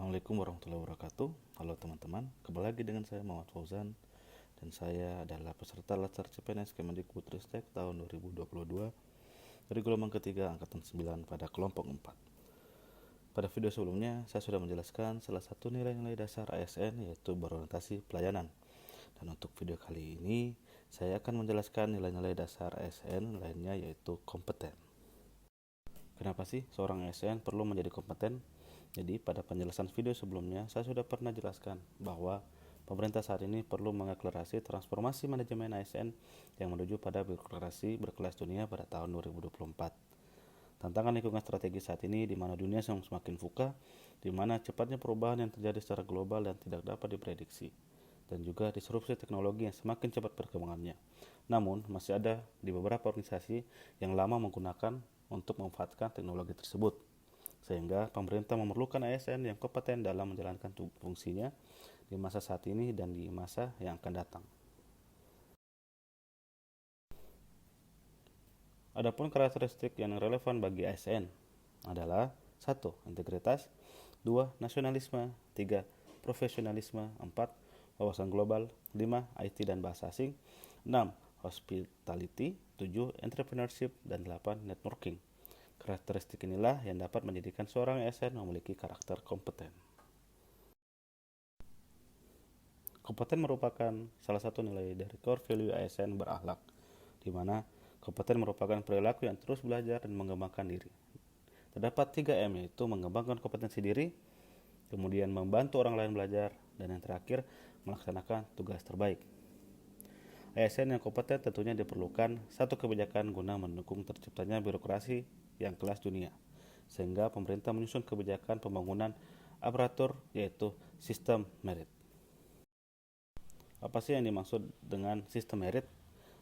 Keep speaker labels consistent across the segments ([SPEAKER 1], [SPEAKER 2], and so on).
[SPEAKER 1] Assalamualaikum warahmatullahi wabarakatuh. Halo teman-teman, kembali lagi dengan saya Muhammad Fauzan dan saya adalah peserta Latsar CPNS Kemendikbudristek tahun 2022 dari gelombang ketiga angkatan 9 pada kelompok 4. Pada video sebelumnya saya sudah menjelaskan salah satu nilai-nilai dasar ASN yaitu berorientasi pelayanan. Dan untuk video kali ini saya akan menjelaskan nilai-nilai dasar ASN lainnya yaitu kompeten. Kenapa sih seorang ASN perlu menjadi kompeten? Jadi pada penjelasan video sebelumnya saya sudah pernah jelaskan bahwa pemerintah saat ini perlu mengakselerasi transformasi manajemen ASN yang menuju pada birokrasi berkelas dunia pada tahun 2024. Tantangan lingkungan strategis saat ini di mana dunia semakin VUCA, di mana cepatnya perubahan yang terjadi secara global dan tidak dapat diprediksi, dan juga disrupsi teknologi yang semakin cepat perkembangannya. Namun, masih ada di beberapa organisasi yang lama menggunakan untuk memanfaatkan teknologi tersebut, sehingga pemerintah memerlukan ASN yang kompeten dalam menjalankan fungsinya di masa saat ini dan di masa yang akan datang. Adapun karakteristik yang relevan bagi ASN adalah 1. Integritas, 2. Nasionalisme, 3. Profesionalisme, 4. Wawasan global, 5. IT dan bahasa asing, 6. Hospitality, 7. Entrepreneurship, dan 8. Networking. Karakteristik inilah yang dapat menjadikan seorang ASN memiliki karakter kompeten. Kompeten merupakan salah satu nilai dari core value ASN berakhlak, di mana kompeten merupakan perilaku yang terus belajar dan mengembangkan diri. Terdapat 3M, yaitu mengembangkan kompetensi diri, kemudian membantu orang lain belajar, dan yang terakhir melaksanakan tugas terbaik. ASN yang kompeten tentunya diperlukan satu kebijakan guna mendukung terciptanya birokrasi yang kelas dunia, sehingga pemerintah menyusun kebijakan pembangunan aparatur yaitu sistem merit. Apa sih yang dimaksud dengan sistem merit?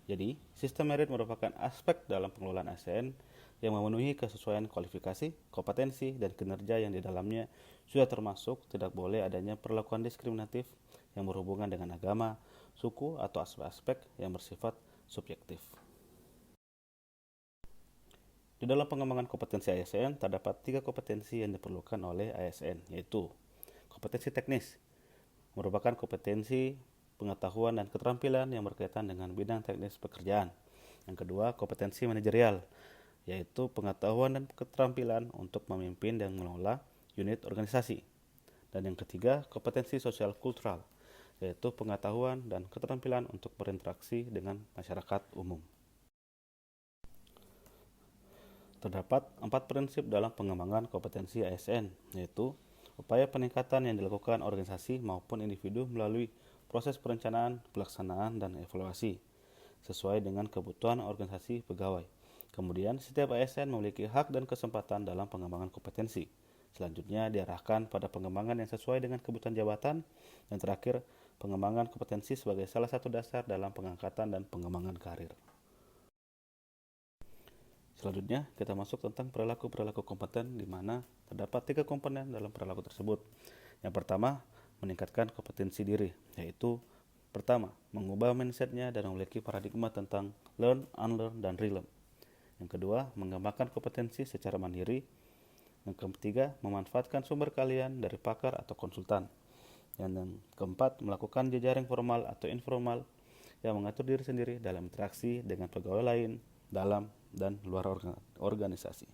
[SPEAKER 1] Jadi, sistem merit merupakan aspek dalam pengelolaan ASN yang memenuhi kesesuaian kualifikasi, kompetensi, dan kinerja yang di dalamnya sudah termasuk tidak boleh adanya perlakuan diskriminatif yang berhubungan dengan agama, suku, atau aspek-aspek yang bersifat subjektif. Di dalam pengembangan kompetensi ASN, terdapat 3 kompetensi yang diperlukan oleh ASN, yaitu kompetensi teknis, merupakan kompetensi pengetahuan dan keterampilan yang berkaitan dengan bidang teknis pekerjaan. Yang kedua, kompetensi manajerial, yaitu pengetahuan dan keterampilan untuk memimpin dan mengelola unit organisasi. Dan yang ketiga, kompetensi sosial kultural, yaitu pengetahuan dan keterampilan untuk berinteraksi dengan masyarakat umum. Terdapat 4 prinsip dalam pengembangan kompetensi ASN, yaitu upaya peningkatan yang dilakukan organisasi maupun individu melalui proses perencanaan, pelaksanaan, dan evaluasi sesuai dengan kebutuhan organisasi pegawai. Kemudian, setiap ASN memiliki hak dan kesempatan dalam pengembangan kompetensi. Selanjutnya, diarahkan pada pengembangan yang sesuai dengan kebutuhan jabatan. Dan terakhir, pengembangan kompetensi sebagai salah satu dasar dalam pengangkatan dan pengembangan karir. Selanjutnya, kita masuk tentang perilaku-perilaku kompeten, di mana terdapat 3 komponen dalam perilaku tersebut. Yang pertama, meningkatkan kompetensi diri, yaitu pertama, mengubah mindsetnya dan memiliki paradigma tentang learn, unlearn, dan relearn. Yang kedua, mengembangkan kompetensi secara mandiri. Yang ketiga, memanfaatkan sumber kalian dari pakar atau konsultan. Dan yang keempat, melakukan jejaring formal atau informal yang mengatur diri sendiri dalam interaksi dengan pegawai lain, dalam dan luar organisasi.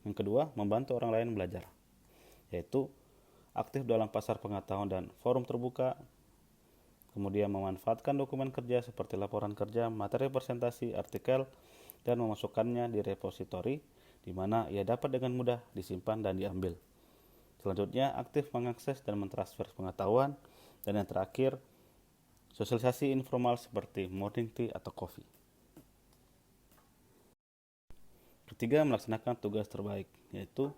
[SPEAKER 1] Yang kedua, membantu orang lain belajar, yaitu aktif dalam pasar pengetahuan dan forum terbuka, kemudian memanfaatkan dokumen kerja seperti laporan kerja, materi presentasi, artikel, dan memasukkannya di repositori, di mana ia dapat dengan mudah disimpan dan diambil. Selanjutnya, aktif mengakses dan mentransfer pengetahuan, dan yang terakhir, sosialisasi informal seperti morning tea atau coffee. Ketiga, melaksanakan tugas terbaik, yaitu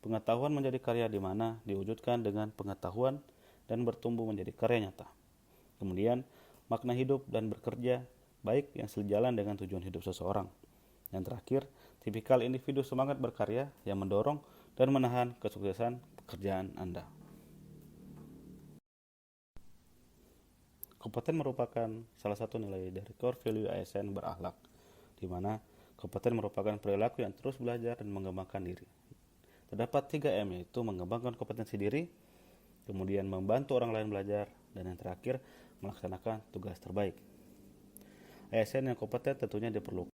[SPEAKER 1] pengetahuan menjadi karya di mana diwujudkan dengan pengetahuan dan bertumbuh menjadi karya nyata. Kemudian, makna hidup dan bekerja baik yang sejalan dengan tujuan hidup seseorang. Yang terakhir, tipikal individu semangat berkarya yang mendorong dan menahan kesuksesan pekerjaan Anda. Kompeten merupakan salah satu nilai dari core value ASN berakhlak, di mana kompeten merupakan perilaku yang terus belajar dan mengembangkan diri. Terdapat 3M, yaitu mengembangkan kompetensi diri, kemudian membantu orang lain belajar, dan yang terakhir, melaksanakan tugas terbaik. ASN yang kompeten tentunya diperlukan